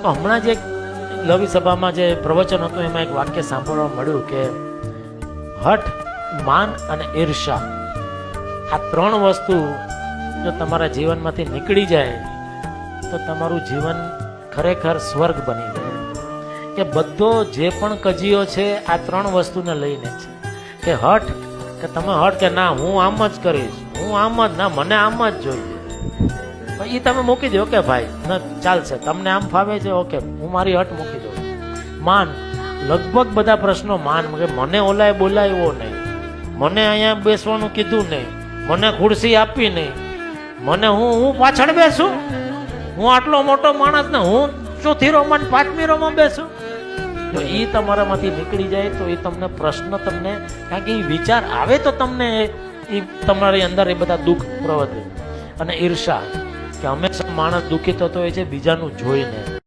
તો હમણાં જ એક લવી સભામાં જે પ્રવચન હતું એમાં એક વાક્ય સાંભળવા મળ્યું કે હઠ, માન અને ઈર્ષા, આ ત્રણ વસ્તુ જો તમારા જીવનમાંથી નીકળી જાય તો તમારું જીવન ખરેખર સ્વર્ગ બની જાય. કે બધો જે પણ કજીયો છે આ ત્રણ વસ્તુને લઈને છે. કે હઠ, કે તમે હઠ કે ના હું આમ જ કરીશ, હું આમ જ, ના મને આમ જ જોઈએ, એ તમે મૂકી દો કે ભાઈ ના ચાલશે, તમને આમ ફાવે છે ઓકે, હું મારી હઠ મૂકી દઉં. માન, લગભગ બધા પ્રશ્નો માન, કે મને ઓલાએ બોલાવ્યો નહીં, મને અહીંયા બેસવાનું કીધું નહીં, મને ખુરશી આપી નહીં, મને હું પાછળ બેસું, હું આટલો મોટો માણસ ને હું ચોથી રોમાં પાંચમી રોમાં બેસું. તો એ તમારામાંથી નીકળી જાય તો એ તમને પ્રશ્ન તમને, કારણ કે એ વિચાર આવે તો તમને એ તમારી અંદર એ બધા દુઃખ પ્રવર્તે. અને ઈર્ષા, કે હંમેશા માણસ દુઃખી થતો હોય છે બીજાનું જોઈને.